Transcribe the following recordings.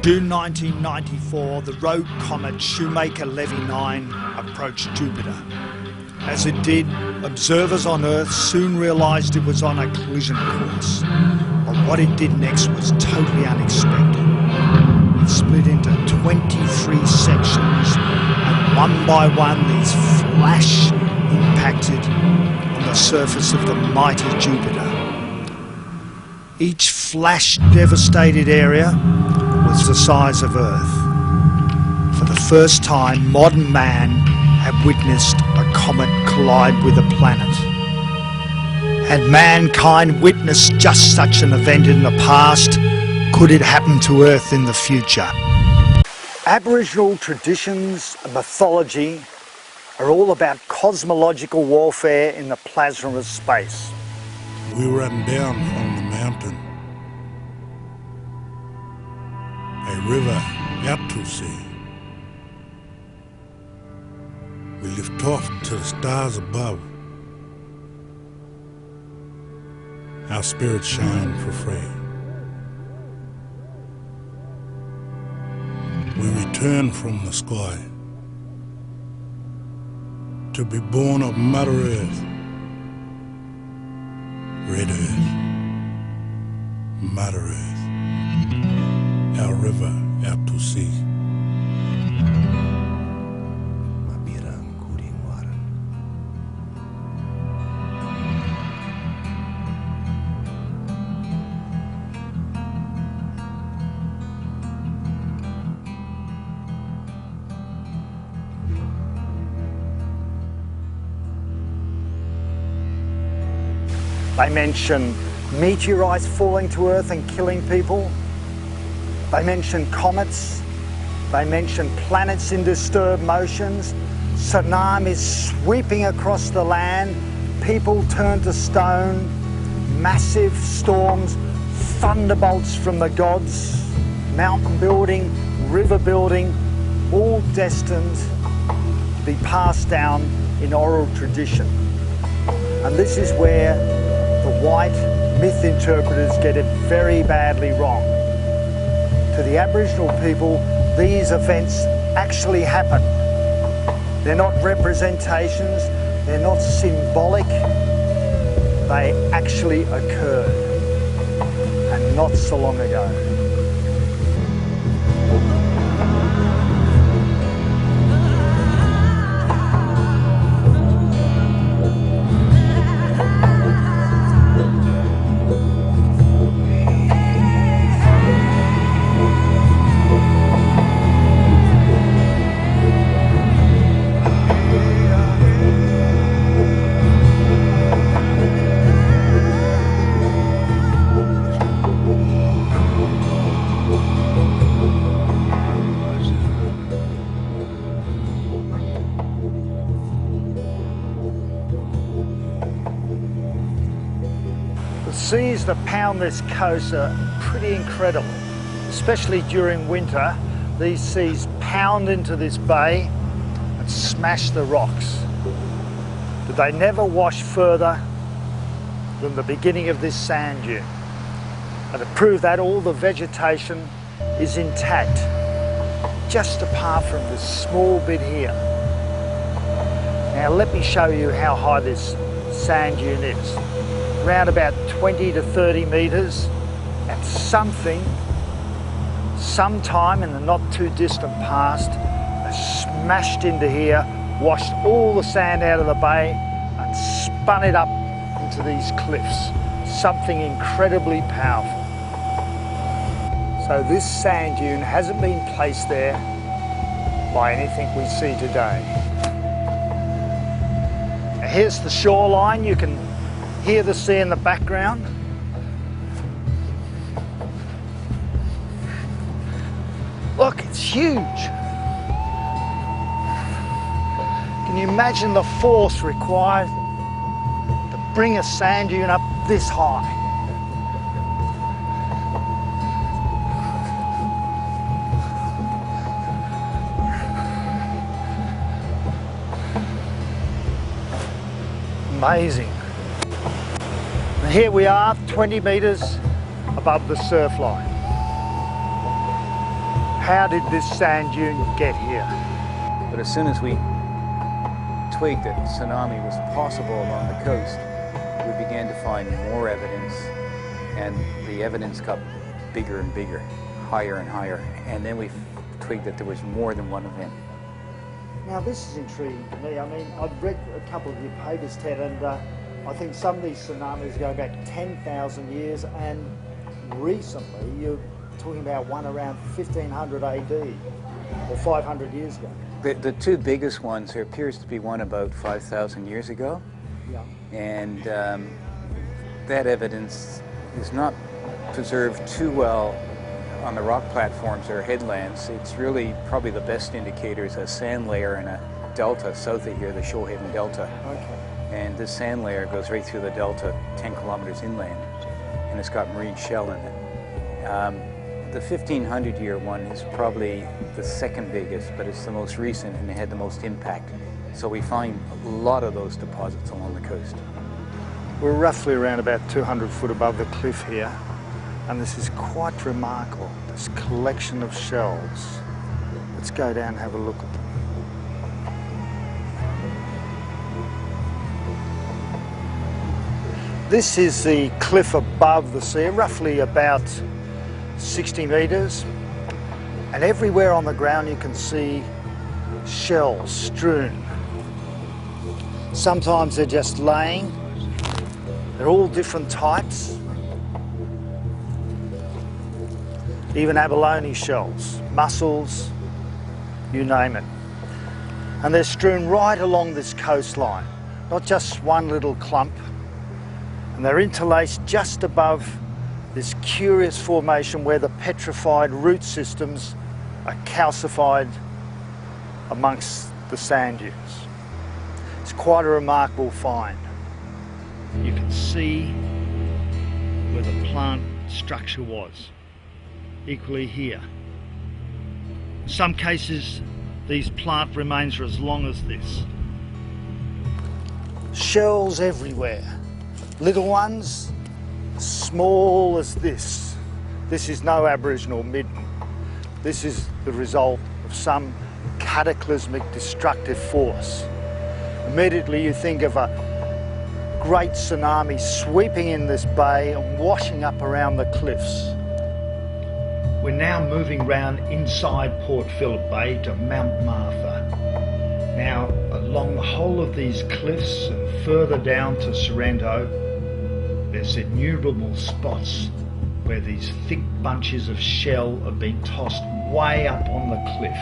June 1994, the rogue comet Shoemaker-Levy 9 approached Jupiter. As it did, observers on Earth soon realised it was on a collision course. But what it did next was totally unexpected. It split into 23 sections, and one by one these flash impacted on the surface of the mighty Jupiter. Each flash-devastated area was the size of Earth. For the first time, modern man had witnessed a comet collide with a planet. Had mankind witnessed just such an event in the past? Could it happen to Earth in the future? Aboriginal traditions and mythology are all about cosmological warfare in the plasma of space. We ran down from the mountain, a river out to sea. We lift off to the stars above. Our spirits shine for free. We return from the sky to be born of Mother Earth, Red Earth, Mother Earth, our river out to sea. They mention meteorites falling to Earth and killing people. They mention comets. They mention planets in disturbed motions. Tsunamis sweeping across the land. People turn to stone. Massive storms. Thunderbolts from the gods. Mountain building, river building, all destined to be passed down in oral tradition. And this is where the white myth interpreters get it very badly wrong. To the Aboriginal people, these events actually happen. They're not representations, they're not symbolic, they actually occurred, and not so long ago. The seas that pound this coast are pretty incredible, especially during winter. These seas pound into this bay and smash the rocks. But they never wash further than the beginning of this sand dune. And to prove that, all the vegetation is intact, just apart from this small bit here. Now let me show you how high this sand dune is. Around about 20 to 30 metres, and something, sometime in the not too distant past, has smashed into here, washed all the sand out of the bay and spun it up into these cliffs. Something incredibly powerful. So this sand dune hasn't been placed there by anything we see today. Now here's the shoreline. You can hear the sea in the background. Look, it's huge. Can you imagine the force required to bring a sand dune up this high? Amazing. And here we are, 20 metres above the surf line. How did this sand dune get here? But as soon as we twigged that tsunami was possible along the coast, we began to find more evidence, and the evidence got bigger and bigger, higher and higher, and then we twigged that there was more than one event. Now this is intriguing to me. I mean, I've read a couple of your papers, Ted, and I think some of these tsunamis go back 10,000 years, and recently you're talking about one around 1500 AD, or 500 years ago. The two biggest ones, there appears to be one about 5,000 years ago. Yeah. And that evidence is not preserved too well on the rock platforms or headlands. It's really probably the best indicator is a sand layer in a delta south of here, the Shoalhaven Delta. Okay. And this sand layer goes right through the delta 10 kilometers inland, and it's got marine shell in it. The 1500-year one is probably the second biggest, but it's the most recent and it had the most impact. So we find a lot of those deposits along the coast. We're roughly around about 200 foot above the cliff here, and this is quite remarkable, this collection of shells. Let's go down and have a look at them. This is the cliff above the sea, roughly about 60 metres, and everywhere on the ground you can see shells strewn. Sometimes they're just laying. They're all different types. Even abalone shells, mussels, you name it. And they're strewn right along this coastline, not just one little clump. And they're interlaced just above this curious formation where the petrified root systems are calcified amongst the sand dunes. It's quite a remarkable find. You can see where the plant structure was, equally here. In some cases, these plant remains are as long as this. Shells everywhere, little ones, small as this. This is no Aboriginal midden. This is the result of some cataclysmic destructive force. Immediately you think of a great tsunami sweeping in this bay and washing up around the cliffs. We're now moving round inside Port Phillip Bay to Mount Martha. Now, along the whole of these cliffs and further down to Sorrento, there's innumerable spots where these thick bunches of shell are being tossed way up on the cliff.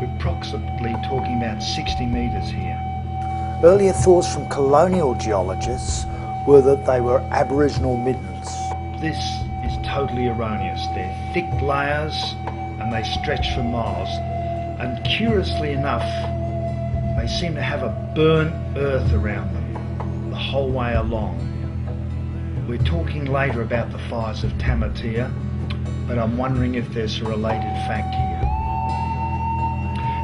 We're approximately talking about 60 metres here. Earlier thoughts from colonial geologists were that they were Aboriginal middens. This is totally erroneous. They're thick layers and they stretch for miles. And curiously enough, they seem to have a burnt earth around them the whole way along. We're talking later about the fires of Tamatea, but I'm wondering if there's a related fact here.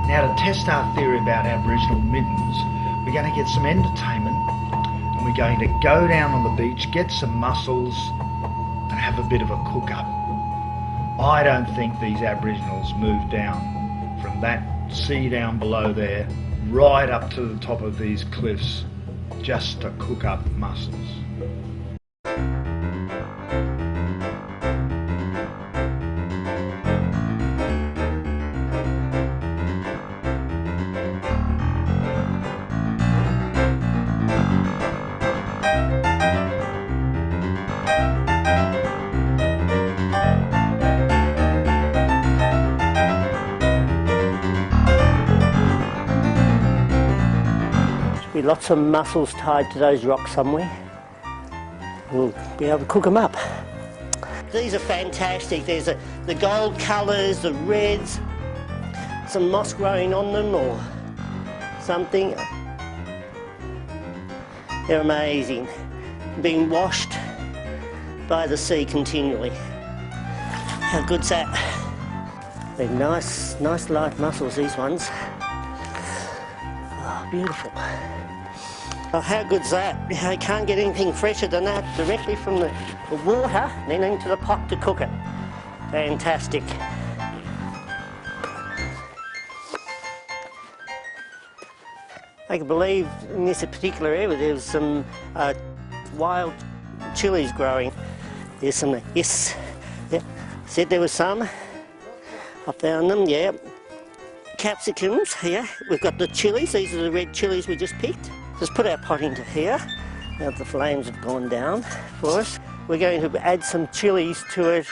Now, to test our theory about Aboriginal middens, we're going to get some entertainment and we're going to go down on the beach, get some mussels and have a bit of a cook-up. I don't think these Aboriginals moved down from that sea down below there right up to the top of these cliffs just to cook up mussels. Lots of mussels tied to those rocks somewhere. We'll be able to cook them up. These are fantastic. There's the gold colours, the reds, some moss growing on them or something. They're amazing. Being washed by the sea continually. How good's that? They're nice light mussels, these ones. Oh, beautiful. Oh, how good's that? I can't get anything fresher than that directly from the water, then into the pot to cook it. Fantastic. I can believe in this particular area there was some wild chilies growing. There's some, yes, yep. Said there was some. I found them, yeah. Capsicums here. We've got the chilies. These are the red chilies we just picked. Just put our pot into here. Now the flames have gone down for us. We're going to add some chilies to it,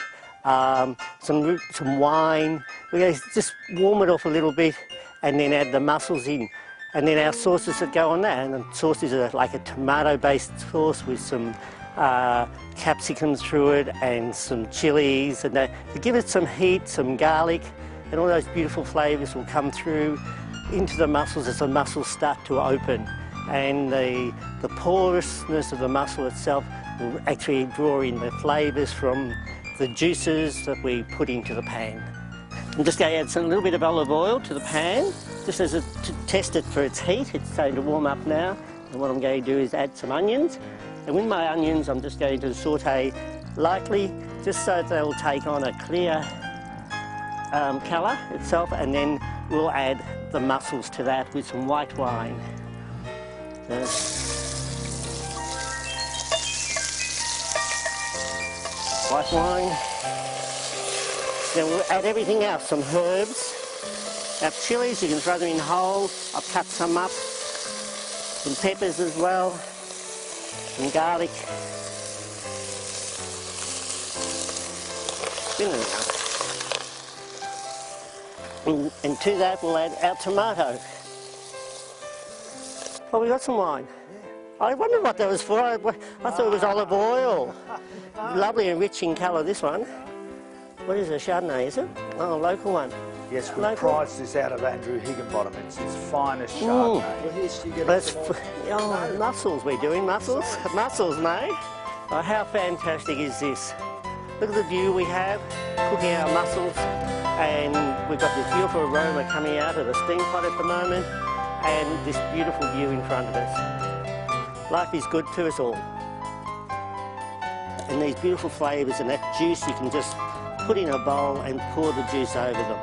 some wine. We're going to just warm it off a little bit and then add the mussels in. And then our sauces that go on that. And the sauces are like a tomato-based sauce with some capsicums through it and some chilies. And to give it some heat, some garlic, and all those beautiful flavours will come through into the mussels as the mussels start to open. And the porousness of the mussel itself will actually draw in the flavours from the juices that we put into the pan. I'm just going to add a little bit of olive oil to the pan, just as to test it for its heat. It's starting to warm up now. And what I'm going to do is add some onions. And with my onions, I'm just going to saute lightly, just so that they'll take on a clear colour itself, and then we'll add the mussels to that with some white wine. White wine. Then we'll add everything else, some herbs. Our chilies, you can throw them in whole. I've cut some up. Some peppers as well. Some garlic. Spin it around. And to that we'll add our tomato. Oh, we got some wine. Yeah. I wondered what that was for. I thought it was olive oil. Lovely and rich in colour, this one. What is it, Chardonnay, is it? Oh, a local one. Yes, we prized this out of Andrew Higginbottom. It's his finest Chardonnay. Well, yes, you get mussels we're doing, mussels. Mussels, mate. Oh, how fantastic is this? Look at the view we have, cooking our mussels, and we've got this beautiful aroma coming out of the steam pot at the moment, and this beautiful view in front of us. Life is good to us all. And these beautiful flavours and that juice you can just put in a bowl and pour the juice over them.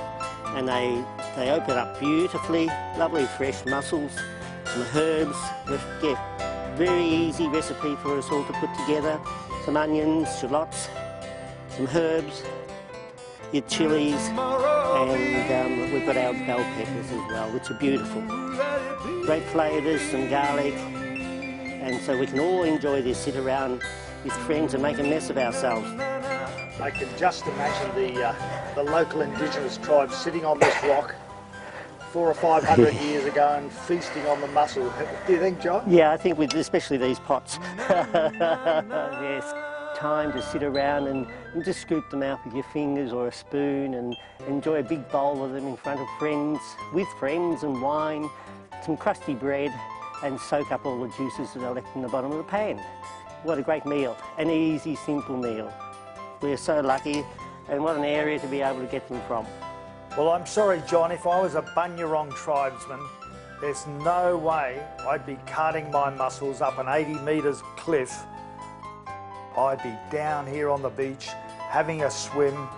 And they open up beautifully, lovely fresh mussels, some herbs. Yeah, very easy recipe for us all to put together. Some onions, shallots, some herbs, your chilies, and we've got our bell peppers as well, which are beautiful. Great flavours, some garlic, and so we can all enjoy this, sit around with friends and make a mess of ourselves. I can just imagine the local indigenous tribes sitting on this rock 400 or 500 years ago and feasting on the mussel. Do you think, John? Yeah, I think with especially these pots. Yes, time to sit around and just scoop them out with your fingers or a spoon and enjoy a big bowl of them in front of friends, with friends, and wine, some crusty bread, and soak up all the juices that are left in the bottom of the pan. What a great meal, an easy, simple meal. We're so lucky, and what an area to be able to get them from. Well, I'm sorry, John, if I was a Bunyarong tribesman, there's no way I'd be carting my mussels up an 80 metres cliff. I'd be down here on the beach, having a swim,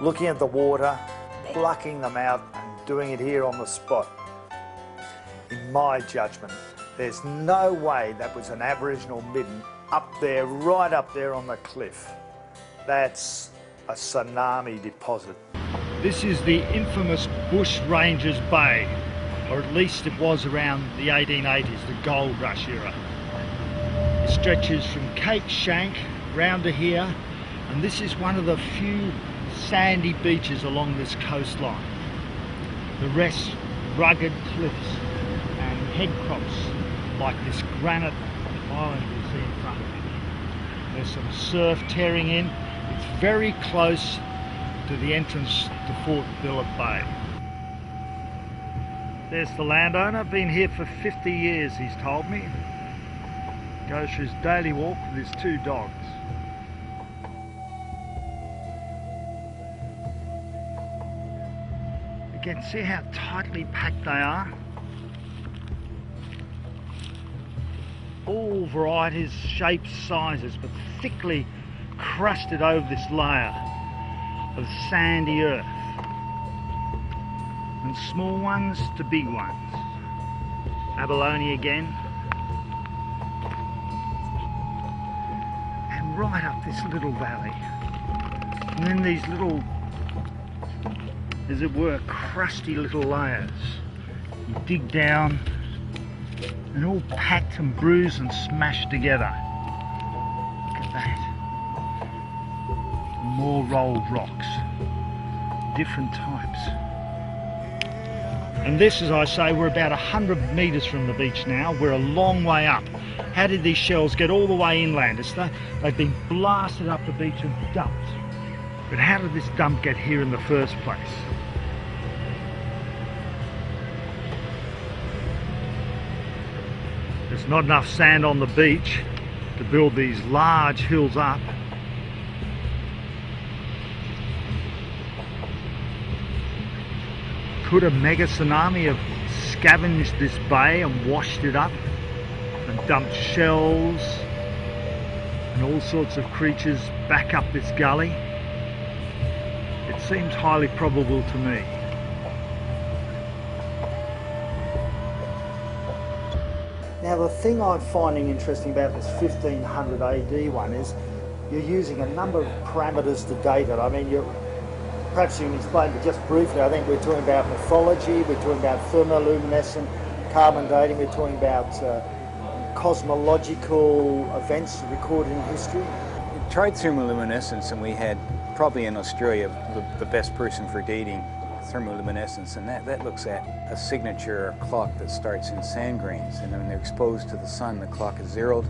looking at the water, plucking them out and doing it here on the spot. In my judgment, there's no way that was an Aboriginal midden up there, right up there on the cliff. That's a tsunami deposit. This is the infamous Bush Rangers Bay, or at least it was around the 1880s, the gold rush era. It stretches from Cape Shank round to here, and this is one of the few sandy beaches along this coastline. The rest rugged cliffs and head crops like this granite island you see in front of me. There's some surf tearing in. It's very close to the entrance to Fort Phillip Bay. There's the landowner, been here for 50 years he's told me. Goes for his daily walk with his 2 dogs. You can see how tightly packed they are. All varieties, shapes, sizes, but thickly crusted over this layer of sandy earth, from small ones to big ones. abalone again. And right up this little valley. And then these little, as it were, crusty little layers. You dig down and all packed and bruised and smashed together. Look at that. More rolled rocks, different types. And this, as I say, we're about 100 metres from the beach now. We're a long way up. How did these shells get all the way inland? They've been blasted up the beach and dumped. But how did this dump get here in the first place? There's not enough sand on the beach to build these large hills up. Could a mega tsunami have scavenged this bay and washed it up and dumped shells and all sorts of creatures back up this gully? It seems highly probable to me. Now the thing I'm finding interesting about this 1500 AD one is you're using a number of parameters to date it. I mean, perhaps you can explain, but just briefly, I think we're talking about mythology, we're talking about thermoluminescent carbon dating, we're talking about cosmological events recorded in history. We tried thermoluminescence, and we had probably in Australia the best person for dating thermoluminescence, and that looks at a signature clock that starts in sand grains, and when they're exposed to the sun, the clock is zeroed,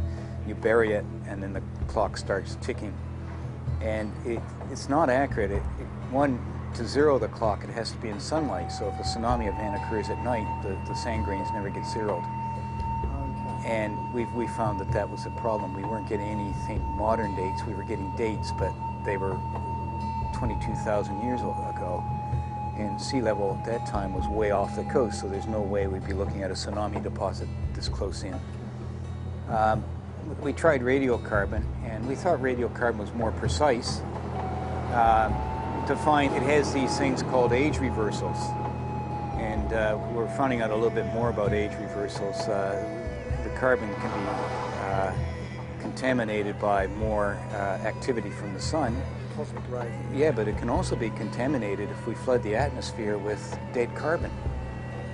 you bury it, and then the clock starts ticking. And it's not accurate. To zero the clock, it has to be in sunlight, so if a tsunami event occurs at night, the sand grains never get zeroed. Okay. And we found that was a problem. We weren't getting anything modern dates. We were getting dates, but they were 22,000 years ago. And sea level at that time was way off the coast, so there's no way we'd be looking at a tsunami deposit this close in. We tried radiocarbon, and we thought radiocarbon was more precise. To find it has these things called age reversals, and we're finding out a little bit more about age reversals. The carbon can be contaminated by more activity from the sun. Cosmic rays. Yeah, but it can also be contaminated if we flood the atmosphere with dead carbon.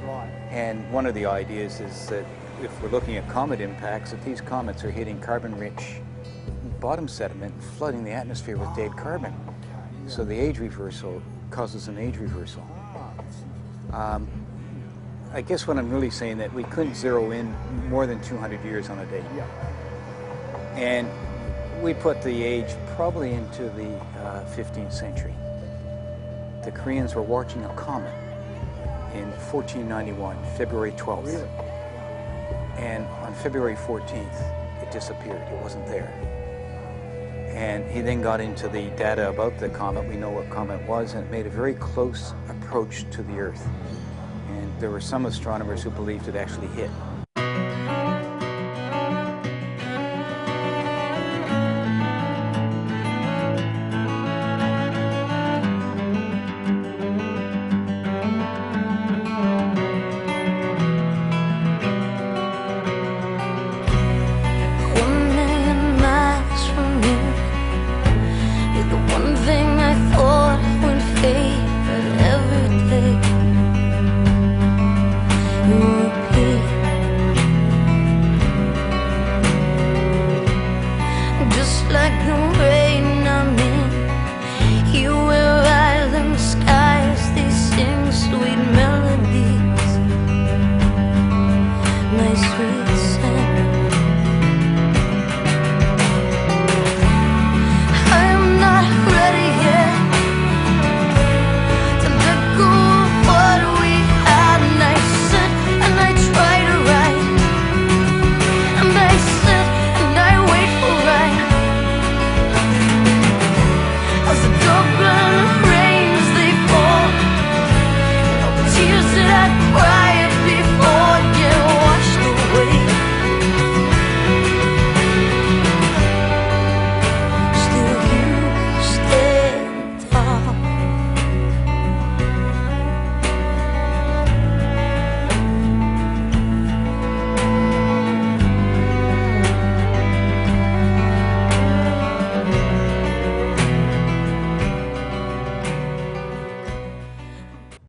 Right. And one of the ideas is that if we're looking at comet impacts, that these comets are hitting carbon-rich bottom sediment, flooding the atmosphere with dead carbon. So the age reversal causes an age reversal. I guess what I'm really saying that we couldn't zero in more than 200 years on a date. Yeah. And we put the age probably into the 15th century. The Koreans were watching a comet in 1491, February 12th. Really? And on February 14th, it disappeared. It wasn't there. And he then got into the data about the comet. We know what comet was, and it made a very close approach to the Earth. And there were some astronomers who believed it actually hit.